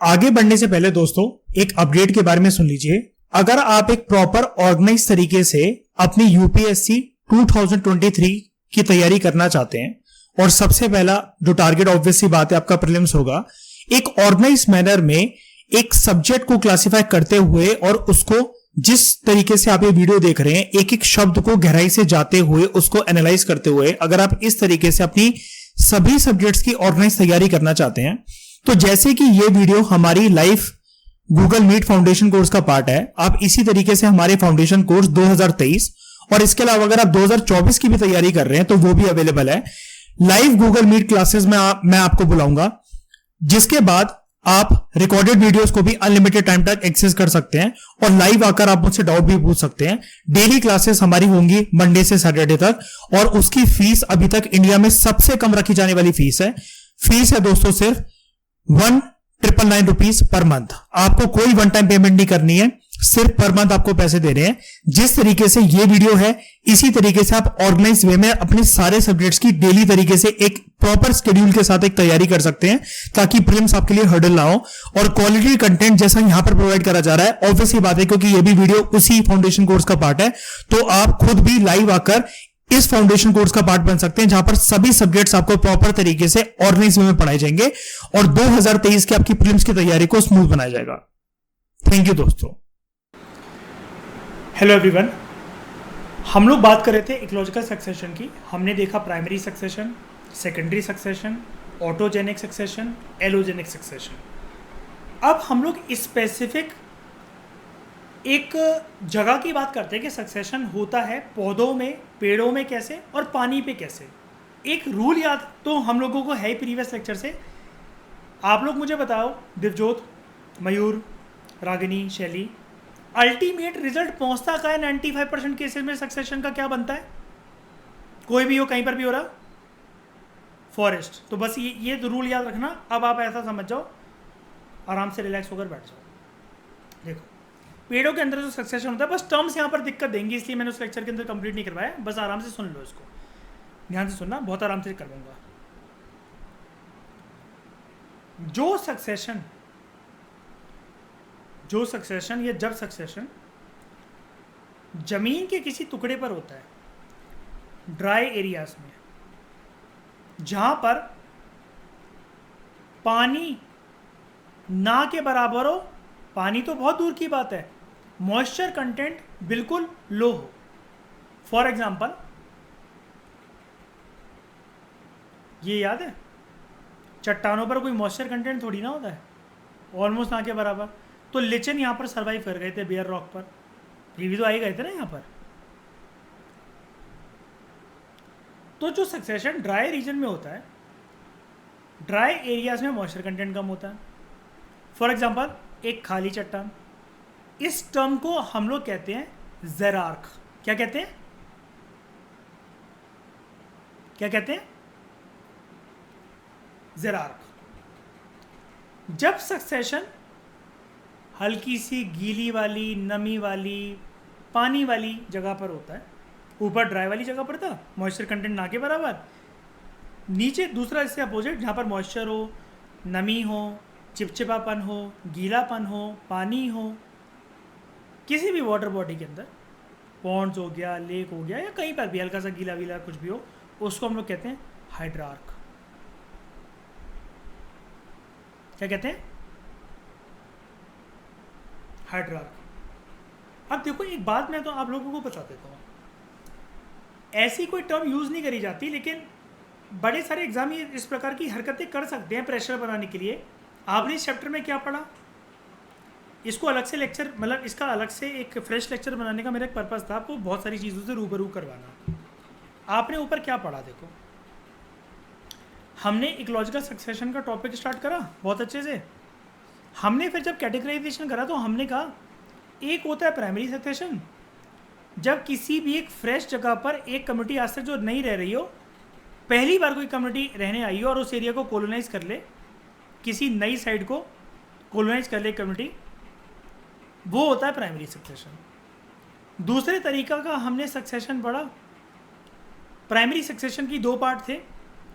आगे बढ़ने से पहले दोस्तों एक अपडेट के बारे में सुन लीजिए। अगर आप एक प्रॉपर ऑर्गेनाइज तरीके से अपनी यूपीएससी 2023 की तैयारी करना चाहते हैं और सबसे पहला जो टारगेट ऑब्वियसली बात है आपका प्रीलिम्स होगा, एक ऑर्गेनाइज मैनर में एक सब्जेक्ट को क्लासिफाई करते हुए और उसको जिस तरीके से आप ये वीडियो देख रहे हैं, एक एक शब्द को गहराई से जाते हुए उसको एनालाइज करते हुए अगर आप इस तरीके से अपनी सभी सब्जेक्ट्स की ऑर्गेनाइज तैयारी करना चाहते हैं, तो जैसे कि ये वीडियो हमारी live Google Meet foundation course का पार्ट है, आप इसी तरीके से हमारे फाउंडेशन कोर्स 2023 और इसके अलावा अगर आप 2024 की भी तैयारी कर रहे हैं तो वो भी अवेलेबल है। लाइव गूगल मीट क्लासेस में मैं आपको बुलाऊंगा, जिसके बाद आप रिकॉर्डेड वीडियोस को भी अनलिमिटेड टाइम तक एक्सेस कर सकते हैं और लाइव आकर आप मुझसे डाउट भी पूछ सकते हैं। डेली क्लासेस हमारी होंगी मंडे से सैटरडे तक और उसकी फीस अभी तक इंडिया में सबसे कम रखी जाने वाली फीस है। फीस है दोस्तों सिर्फ 1,999 रुपीज पर मंथ। आपको कोई वन टाइम पेमेंट नहीं करनी है, सिर्फ पर मंथ आपको पैसे दे रहे हैं। जिस तरीके से ये वीडियो है इसी तरीके से आप ऑर्गेनाइज वे में अपने सारे सब्जेक्ट्स की डेली तरीके से एक प्रॉपर शेड्यूल के साथ एक तैयारी कर सकते हैं, ताकि प्रीलिम्स आपके लिए हर्डल ना हो। और क्वालिटी कंटेंट जैसा यहां पर प्रोवाइड करा जा रहा है, ऑब्वियसली बात है क्योंकि ये भी वीडियो उसी फाउंडेशन कोर्स का पार्ट है, तो आप खुद भी लाइव आकर इस फाउंडेशन कोर्स का पार्ट बन सकते हैं, जहां पर सभी सब्जेक्ट्स आपको प्रॉपर तरीके से ऑर्गेनाइज वे में पढ़ाए जाएंगे और 2023 की आपकी प्रीलिम्स की तैयारी को स्मूथ बनाया जाएगा। थैंक यू दोस्तों। हेलो एवरीवन, हम लोग बात कर रहे थे इकोलॉजिकल सक्सेशन की। हमने देखा primary succession, secondary succession, autogenic succession, allogenic succession. अब हम लोग स्पेसिफिक एक जगह की बात करते हैं कि सक्सेशन होता है पौधों में, पेड़ों में कैसे और पानी पे कैसे। एक रूल याद तो हम लोगों को है ही प्रीवियस लेक्चर से। आप लोग मुझे बताओ, दिवजोत, मयूर, रागिनी, शैली, अल्टीमेट रिजल्ट पहुंचता का है 95% केसेस में सक्सेशन का क्या बनता है? कोई भी हो, कहीं पर भी हो रहा, फॉरेस्ट। तो बस ये तो रूल याद रखना। अब आप ऐसा समझ जाओ, आराम से रिलैक्स होकर बैठ जाओ। देखो, पेड़ों के अंदर जो सक्सेशन होता है, बस टर्म्स यहाँ पर दिक्कत देंगी, इसलिए मैंने उस लेक्चर के अंदर कंप्लीट नहीं करवाया। बस आराम से सुन लो, इसको ध्यान से सुनना, बहुत आराम से करवाऊंगा। जो सक्सेशन या जब सक्सेशन जमीन के किसी टुकड़े पर होता है, ड्राई एरियाज में, जहां पर पानी ना के बराबर हो, पानी तो बहुत दूर की बात है, मॉइस्चर कंटेंट बिल्कुल लो हो। फॉर एग्जांपल, ये याद है, चट्टानों पर कोई मॉइस्चर कंटेंट थोड़ी ना होता है, ऑलमोस्ट ना के बराबर। तो लिचन यहाँ पर सरवाइव कर गए थे बियर रॉक पर, ये भी तो आए गए थे ना यहाँ पर। तो जो सक्सेशन ड्राई रीजन में होता है, ड्राई एरियाज में मॉइस्चर कंटेंट कम होता है। फॉर एग्जांपल, एक खाली चट्टान, इस टर्म को हम लोग कहते हैं ज़ेरार्क। क्या कहते हैं? क्या कहते हैं? ज़ेरार्क। जब सक्सेशन हल्की सी गीली वाली, नमी वाली, पानी वाली जगह पर होता है, ऊपर ड्राई वाली जगह पर था, मॉइस्चर कंटेंट ना के बराबर, नीचे दूसरा इससे अपोजिट, जहाँ पर मॉइस्चर हो, नमी हो, चिपचिपापन हो, गीलापन हो, पानी हो, किसी भी वाटर बॉडी के अंदर, पॉन्ड्स हो गया, लेक हो गया, या कहीं पर भी हल्का सा गीला वीला कुछ भी हो, उसको हम लोग कहते हैं हाइड्रार्क। क्या कहते हैं? हाइड्रार्क। अब देखो, एक बात मैं तो आप लोगों को बता देता हूँ, ऐसी कोई टर्म यूज़ नहीं करी जाती, लेकिन बड़े सारे एग्जाम ये इस प्रकार की हरकतें कर सकते हैं प्रेशर बनाने के लिए। आपने इस चैप्टर में क्या पढ़ा, इसको अलग से लेक्चर, मतलब इसका अलग से एक फ्रेश लेक्चर बनाने का मेरा एक पर्पज़ था, आपको बहुत सारी चीज़ों से रूबरू करवाना। आपने ऊपर क्या पढ़ा? देखो, हमने इकोलॉजिकल सक्सेशन का टॉपिक स्टार्ट करा बहुत अच्छे से। हमने फिर जब कैटेगराइजेशन करा तो हमने कहा एक होता है प्राइमरी सक्सेशन, जब किसी भी एक फ्रेश जगह पर एक कम्युनिटी आज तक जो नहीं रह रही हो, पहली बार कोई कम्युनिटी रहने आई हो और उस एरिया को कॉलोनाइज कर ले, किसी नई साइड को कॉलोनाइज कर ले कम्युनिटी, वो होता है प्राइमरी सक्सेशन। दूसरे तरीका का हमने सक्सेशन पढ़ा। प्राइमरी सक्सेशन की दो पार्ट थे,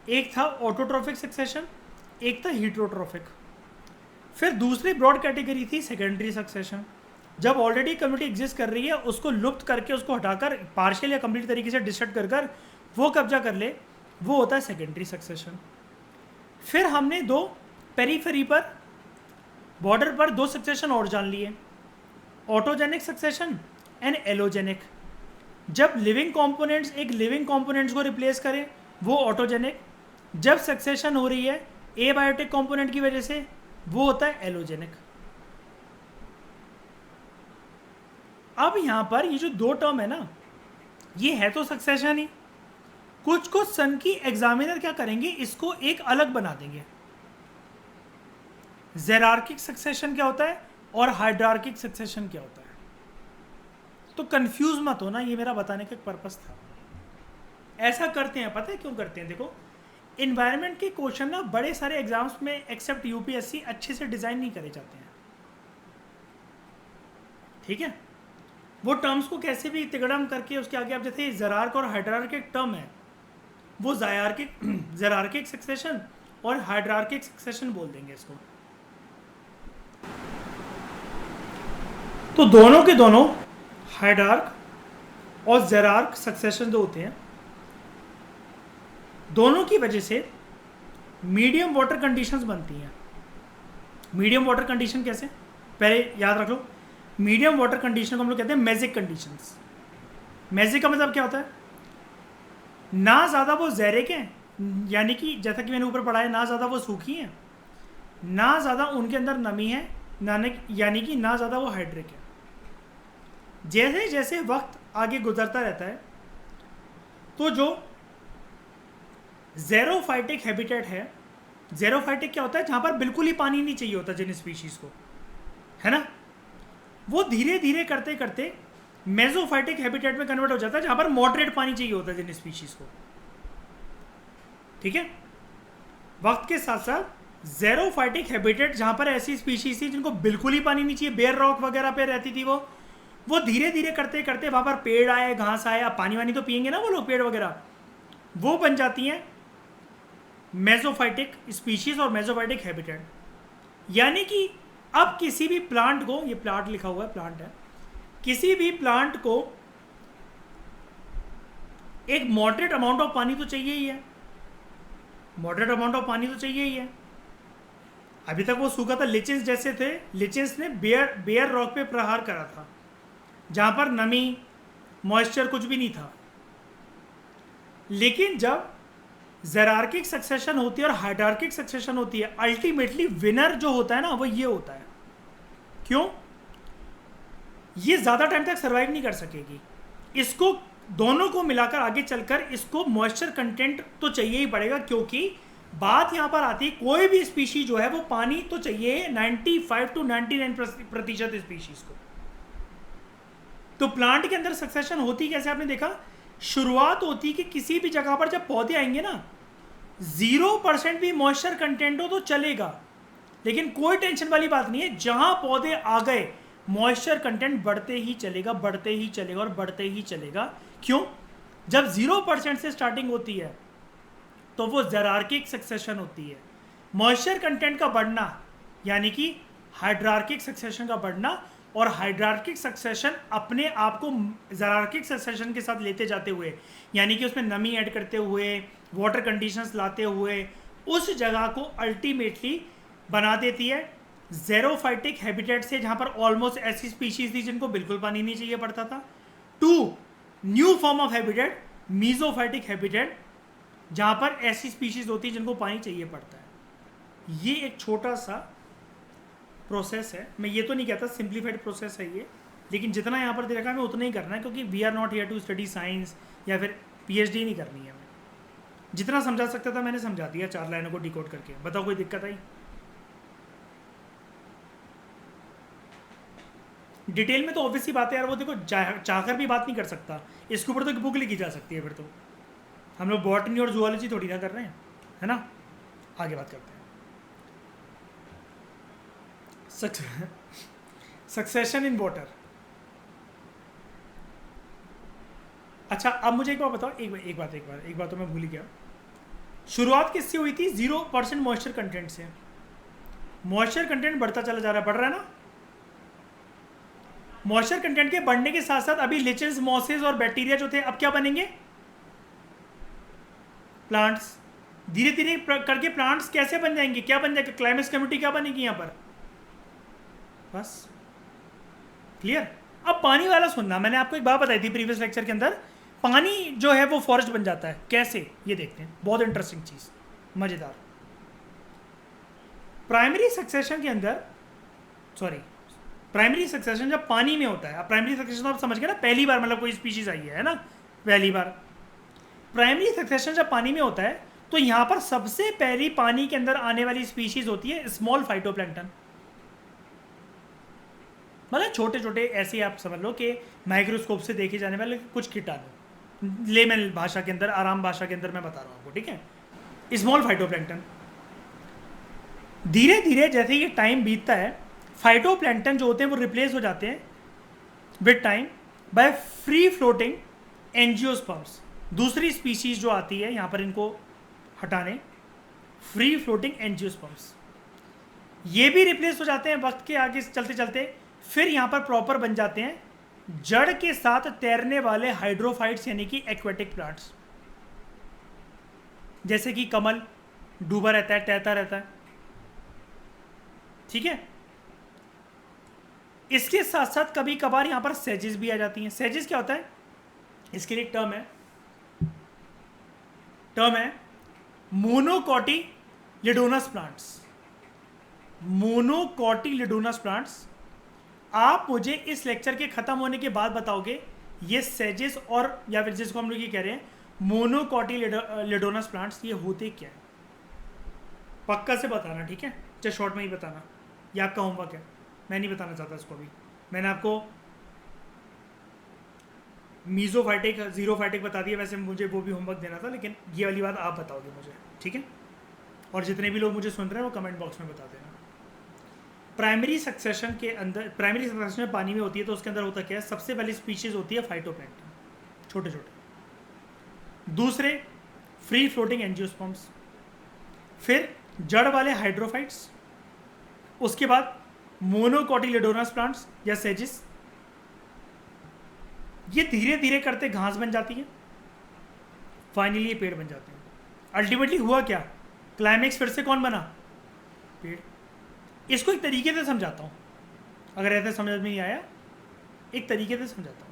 एक था ऑटोट्रॉफिक सक्सेशन, एक था हीटरोट्रॉफिक। फिर दूसरी ब्रॉड कैटेगरी थी सेकेंडरी सक्सेशन। जब ऑलरेडी कम्युनिटी एग्जिस्ट कर रही है उसको लुप्त करके, उसको हटाकर पार्शियल या कंप्लीट तरीके से डिस्ट्रक्ट कर कर वो कब्जा कर ले, वो होता है सेकेंडरी सक्सेशन। फिर हमने दो पेरीफेरी पर, बॉर्डर पर दो सक्सेशन और जान लिए, ऑटोजेनिक सक्सेशन एंड एलोजेनिक। जब लिविंग कंपोनेंट्स एक लिविंग कंपोनेंट्स को रिप्लेस करें वो ऑटोजेनिक, जब सक्सेशन हो रही है एबायोटिक कंपोनेंट की वजह से वो होता है एलोजेनिक। अब यहां पर ये जो दो टर्म है ना, ये है तो सक्सेशन ही, कुछ कुछ सन की एग्जामिनर क्या करेंगे, इसको एक अलग बना देंगे। जेरार्किक सक्सेशन क्या होता है और हाइड्रार्किक सक्सेशन क्या होता है। तो कंफ्यूज मत होना, ये मेरा बताने का एक पर्पस था। ऐसा करते हैं, पता है क्यों करते हैं? देखो, इन्वायरमेंट के क्वेश्चन ना बड़े सारे एग्जाम्स में एक्सेप्ट यूपीएससी अच्छे से डिजाइन नहीं करे जाते हैं, ठीक है। वो टर्म्स को कैसे भी तिगड़म करके उसके आगे, आप जैसे जेरार्क और हाइड्रार्किक टर्म है, वो जेरार्किक सक्सेशन और हाइड्रार्किक सक्सेशन बोल देंगे इसको। तो दोनों के दोनों हाइड्रार्क और जेरार्क सक्सेशन जो होते हैं, दोनों की वजह से मीडियम वाटर कंडीशंस बनती हैं। मीडियम वाटर कंडीशन कैसे, पहले याद रख लो। मीडियम वाटर कंडीशन को हम लोग कहते हैं मेजिक कंडीशंस। मेजिक का मतलब क्या होता है? ना ज़्यादा वो ज़ैरिक हैं, यानी कि जैसा कि मैंने ऊपर पढ़ा है, ना ज़्यादा वो सूखी हैं, ना ज़्यादा उनके अंदर नमी है, यानी कि ना ज़्यादा वो हाइड्रिक है। जैसे जैसे वक्त आगे गुजरता रहता है तो जो ज़ेरोफाइटिक हैबिटेट है, ज़ेरोफाइटिक क्या होता है? जहाँ पर बिल्कुल ही पानी नहीं चाहिए होता जिन स्पीशीज़ को, है ना, वो धीरे धीरे करते करते मेसोफाइटिक हैबिटेट में कन्वर्ट हो जाता है, जहाँ पर मॉडरेट पानी चाहिए होता है जिन स्पीशीज़ को, ठीक है। वक्त के साथ साथ ज़ेरोफाइटिक हैबिटेट, जहाँ पर ऐसी स्पीशीज़ थी जिनको बिल्कुल ही पानी नहीं चाहिए, बेयर रॉक वगैरह पे रहती थी, वो धीरे धीरे करते करते वहाँ पर पेड़ आए, घास आए, अब पानी वानी तो पियेंगे ना वो लोग, पेड़ वगैरह, वो बन जाती हैं मेसोफाइटिक स्पीशीज और मेसोफाइटिक हैबिटेट। यानी कि अब किसी भी प्लांट को, ये प्लांट लिखा हुआ है, प्लांट है, किसी भी प्लांट को एक मॉडरेट अमाउंट ऑफ पानी तो चाहिए ही है, मॉडरेट अमाउंट ऑफ पानी तो चाहिए ही है। अभी तक वो सूखा था, लिचेंस जैसे थे, लिचेंस ने बेयर रॉक पे प्रहार करा था, जहां पर नमी, मॉइस्चर कुछ भी नहीं था। लेकिन जब जेरार्किक सक्सेशन होती है और हाइड्रार्किक सक्सेशन होती है, अल्टीमेटली विनर जो होता है ना, वो ये होता है। क्यों? ये ज्यादा टाइम तक सर्वाइव नहीं कर सकेगी, इसको दोनों को मिलाकर आगे चलकर इसको मॉइस्चर कंटेंट तो चाहिए ही पड़ेगा, क्योंकि बात यहां पर आती है कोई भी स्पीशी जो है वो पानी तो चाहिए 95 to 99% स्पीशीज को। तो प्लांट के अंदर सक्सेशन होती कैसे आपने देखा? शुरुआत होती कि किसी भी जगह पर जब पौधे आएंगे ना, 0% भी मॉइस्चर कंटेंट हो तो चलेगा, लेकिन कोई टेंशन वाली बात नहीं है, जहां पौधे आ गए मॉइस्चर कंटेंट बढ़ते ही चलेगा, बढ़ते ही चलेगा और बढ़ते ही चलेगा। क्यों? जब 0% से स्टार्टिंग होती है तो वो जेरार्किक सक्सेशन होती है। मॉइस्चर कंटेंट का बढ़ना यानी कि हाइड्रार्किक सक्सेशन का बढ़ना, और हाइड्रार्किक सक्सेशन अपने आप को जेरार्किक सक्सेशन के साथ लेते जाते हुए, यानी कि उसमें नमी ऐड करते हुए, वाटर कंडीशंस लाते हुए, उस जगह को अल्टीमेटली बना देती है ज़ेरोफाइटिक हैबिटेट से, जहाँ पर ऑलमोस्ट ऐसी स्पीशीज थी जिनको बिल्कुल पानी नहीं चाहिए पड़ता था, two new form of habitat, mesophytic habitat, जहाँ पर ऐसी स्पीशीज होती है जिनको पानी चाहिए पड़ता है। ये एक छोटा सा प्रोसेस है, मैं ये तो नहीं कहता सिंप्लीफाइड प्रोसेस है ये, लेकिन जितना यहाँ पर दे रखा है हमें उतना ही करना है, क्योंकि we are not here to study science या फिर पीएचडी नहीं करनी है। हमें जितना समझा सकता था मैंने समझा दिया 4 लाइनों को डिकोड करके। बताओ कोई दिक्कत आई? डिटेल में तो ऑब्वियसली बात है यार, वो देखो चाहकर भी बात नहीं कर सकता, इसके ऊपर तो एक बुक लिखी जा सकती है। फिर तो हम लोग बॉटनी और जूलॉजी थोड़ी ना कर रहे हैं, है ना। आगे बात करते हैं। Succession in water. अच्छा, अब मुझे एक बात बताओ, एक बात तो मैं भूल ही गया। शुरुआत किससे हुई थी? 0% मॉइस्चर कंटेंट से। मॉइस्चर कंटेंट बढ़ता चला जा रहा है, बढ़ रहा है ना। मॉइस्चर कंटेंट के बढ़ने के साथ साथ अभी लिचेस, मॉसेस और बैक्टीरिया जो थे अब क्या बनेंगे, प्लांट्स। धीरे धीरे करके प्लांट्स कैसे बन जाएंगे, क्या बन जाएगा, क्लाइमेट कम्युनिटी क्या बनेगी यहां पर, बस क्लियर। अब पानी वाला सुनना, मैंने आपको एक बात बताई थी प्रीवियस लेक्चर के अंदर, पानी जो है वो फॉरेस्ट बन जाता है, कैसे ये देखते हैं, बहुत इंटरेस्टिंग चीज, मजेदार। प्राइमरी सक्सेशन के अंदर, सॉरी, प्राइमरी सक्सेशन जब पानी में होता है, अब प्राइमरी सक्सेशन आप समझ गए ना, पहली बार मतलब कोई स्पीशीज आई है ना, पहली बार। प्राइमरी सक्सेशन जब पानी में होता है तो यहां पर सबसे पहली पानी के अंदर आने वाली स्पीशीज होती है स्मॉल फाइटोप्लैंक्टन, मतलब छोटे छोटे, ऐसे आप समझ लो कि माइक्रोस्कोप से देखे जाने वाले कुछ कीटाणु, लेमन भाषा के अंदर, आराम भाषा के अंदर मैं बता रहा हूं आपको, ठीक है, स्मॉल फाइटोप्लैंक्टन। धीरे धीरे जैसे ये टाइम बीतता है, फाइटोप्लैंक्टन जो होते हैं वो रिप्लेस हो जाते हैं with time by free floating angiosperms. दूसरी स्पीशीज जो आती है यहां पर, इनको हटाने, फ्री फ्लोटिंग एंजियोस्पर्म्स, ये भी रिप्लेस हो जाते हैं वक्त के आगे चलते चलते। फिर यहां पर प्रॉपर बन जाते हैं जड़ के साथ तैरने वाले हाइड्रोफाइट्स, यानी कि एक्वेटिक प्लांट्स, जैसे कि कमल डूबा रहता है, तैरता रहता है, ठीक है। इसके साथ साथ कभी कभार यहां पर सेजेस भी आ जाती हैं। सेजेस क्या होता है, इसके लिए टर्म है मोनोकोटिलिडोनस प्लांट्स। मोनोकोटिलिडोनस प्लांट्स, आप मुझे इस लेक्चर के खत्म होने के बाद बताओगे ये सेजेस और, या फिर जिसको हम लोग ये कह रहे हैं मोनोकोटिलिडोनस प्लांट्स, ये होते क्या है, पक्का से बताना, ठीक है, चाहे शॉर्ट में ही बताना, ये आपका होमवर्क है, मैं नहीं बताना चाहता इसको अभी। मैंने आपको मीजोफाइटिक, जीरोफाइटिक बता दिया, वैसे मुझे वो भी होमवर्क देना था, लेकिन ये वाली बात आप बताओगे मुझे, ठीक है। और जितने भी लोग मुझे सुन रहे हैं वो कमेंट बॉक्स में बता देना। प्राइमरी सक्सेशन के अंदर, प्राइमरी सक्सेशन में पानी में होती है तो उसके अंदर होता क्या है, सबसे पहली स्पीशीज होती है फाइटोप्लैंक्टन, छोटे छोटे। दूसरे फ्री फ्लोटिंग एंजियोस्पर्म्स, फिर जड़ वाले हाइड्रोफाइट्स, उसके बाद मोनोकोटिलिडोनस प्लांट्स या सेजिस। ये धीरे धीरे करते घास बन जाती है, फाइनली ये पेड़ बन जाते हैं। अल्टीमेटली हुआ क्या, क्लाइमेक्स फिर से कौन बना, पेड़। इसको एक तरीके से समझाता हूं, अगर ऐसे समझ में नहीं आया, एक तरीके से समझाता हूं।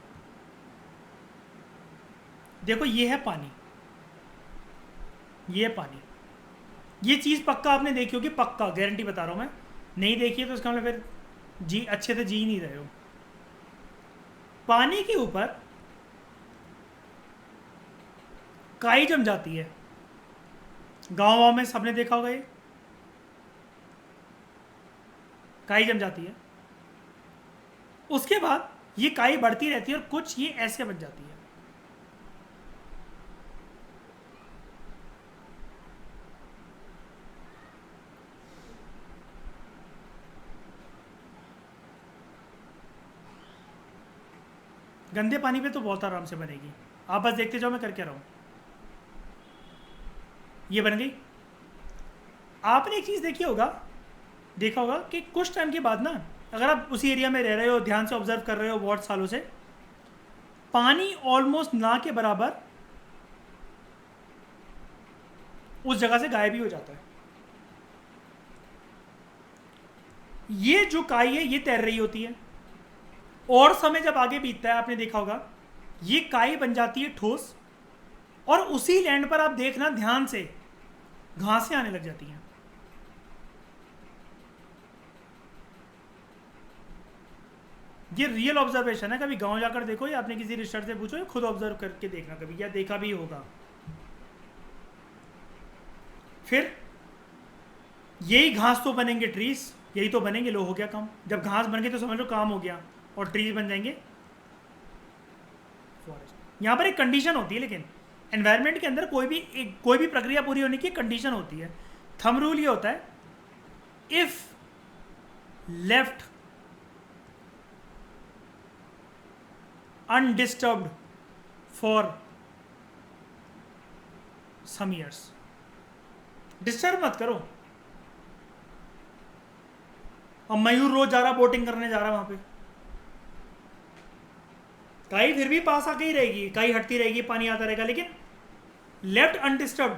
देखो ये है पानी, ये है पानी, ये चीज पक्का आपने देखी होगी, पक्का गारंटी बता रहा हूं मैं, नहीं देखी है तो इसका मतलब फिर जी अच्छे से जी नहीं रहे हो। पानी के ऊपर काई जम जाती है, गांव में सबने देखा होगा, ये काई जम जाती है। उसके बाद ये काई बढ़ती रहती है और कुछ ये ऐसे बन जाती है। गंदे पानी पे तो बहुत आराम से बनेगी, आप बस देखते जाओ मैं कर क्या रहा हूं। ये बन गई। आपने एक चीज देखा होगा कि कुछ टाइम के बाद ना, अगर आप उसी एरिया में रह रहे हो, ध्यान से ऑब्जर्व कर रहे हो बहुत सालों से, पानी ऑलमोस्ट ना के बराबर उस जगह से गायब ही हो जाता है। ये जो काई है ये तैर रही होती है, और समय जब आगे बीतता है आपने देखा होगा ये काई बन जाती है ठोस, और उसी लैंड पर आप देखना ध्यान से घासें आने लग जाती हैं। ये रियल ऑब्जर्वेशन है, कभी गांव जाकर देखो या आपने किसी रिसर्च से पूछो या खुद ऑब्जर्व करके देखना कभी, या देखा भी होगा। फिर यही घास तो बनेंगे ट्रीज, यही तो बनेंगे, लो हो गया काम। जब घास बन गई तो समझ लो काम हो गया, और ट्रीज बन जाएंगे फॉरेस्ट। यहां पर एक कंडीशन होती है, लेकिन एनवायरनमेंट के अंदर कोई भी प्रक्रिया पूरी होने की कंडीशन होती है। थंब रूल ये होता है, if left undisturbed for some years, disturb मत करो, अब मयूर रोज जा रहा बोटिंग करने जा रहा वहां पे, काई फिर भी पास आके ही रहेगी, काई हटती रहेगी, पानी आता रहेगा, लेकिन लेफ्ट अनडिस्टर्ब्ड,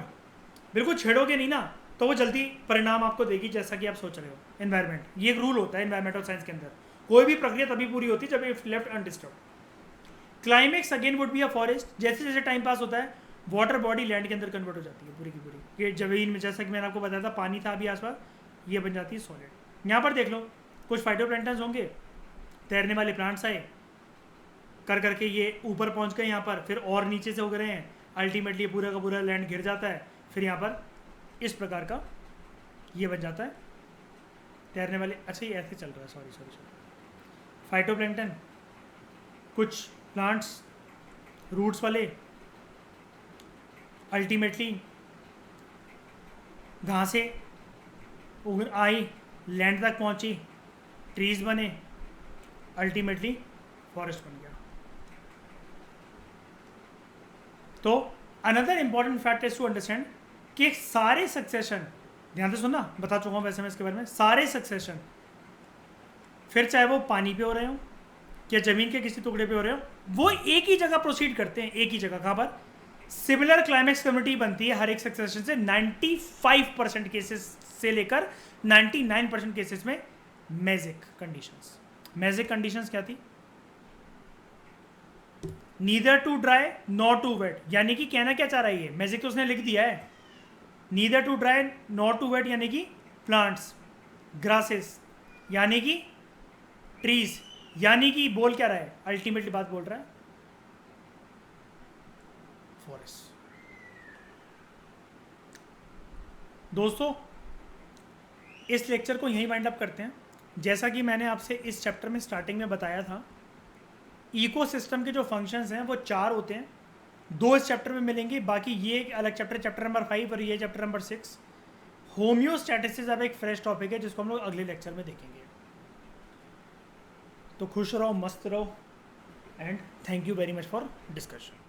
बिल्कुल छेड़ोगे नहीं ना, तो वो जल्दी परिणाम आपको देगी जैसा कि आप सोच रहे हो। एनवायरमेंट, ये एक रूल होता है एनवायरमेंटल साइंस के अंदर, कोई भी प्रक्रिया तभी पूरी होती है जब if left undisturbed. Climax again would be a forest, जैसे जैसे टाइम पास होता है वाटर बॉडी लैंड के अंदर कन्वर्ट हो जाती है पूरी की पूरी, ये जमीन में जैसा कि मैंने आपको बताया था पानी था अभी आसपास, ये बन जाती है सॉलिड। यहाँ पर देख लो कुछ फाइटोप्लैंक्टन्स होंगे, तैरने वाले प्लांट्स आए कर करके ये ऊपर पहुँच गए यहाँ पर, फिर और नीचे से उग रहे हैं, अल्टीमेटली पूरा का पूरा लैंड घिर जाता है, फिर यहाँ पर इस प्रकार का ये बन जाता है तैरने वाले। अच्छा ये ऐसे चल रहा है, सॉरी सॉरी सॉरी। फाइटोप्लैंक्टन, कुछ प्लांट्स रूट्स वाले, अल्टीमेटली घासें आई, लैंड तक पहुंची, ट्रीज बने, अल्टीमेटली फॉरेस्ट बन गया। तो another important fact is to understand कि सारे सक्सेशन, ध्यान से सुनना, बता चुका हूँ वैसे मैं इसके बारे में, सारे सक्सेशन फिर चाहे वो पानी पे हो रहे हो या जमीन के किसी टुकड़े पे हो रहे हो, वो एक ही जगह प्रोसीड करते हैं, एक ही जगह। कहाँ पर? सिमिलर क्लाइमेक्स कम्युनिटी बनती है हर एक सक्सेशन से 95% केसेस से लेकर 99% केसेस में। मैजिक कंडीशंस, मैजिक कंडीशंस क्या थी? Neither too dry not too wet, यानी कि कहना क्या चाह रहा है ये मैजिक, तो उसने लिख दिया है, neither too dry not too wet, यानी कि प्लांट्स, ग्रासेस, यानी कि ट्रीज, यानी कि बोल क्या रहा है, अल्टीमेटली बात बोल रहा है फॉरेस्ट। दोस्तों इस लेक्चर को यहीं वाइंड अप करते हैं। जैसा कि मैंने आपसे इस चैप्टर में स्टार्टिंग में बताया था, इकोसिस्टम के जो फंक्शंस हैं वो 4 होते हैं, 2 इस चैप्टर में मिलेंगे, बाकी ये एक अलग चैप्टर, चैप्टर नंबर 5 और ये चैप्टर नंबर 6। होम्योस्टैटिसिस अब एक फ्रेश टॉपिक है जिसको हम लोग अगले लेक्चर में देखेंगे। तो खुश रहो, मस्त रहो, and thank you very much for discussion.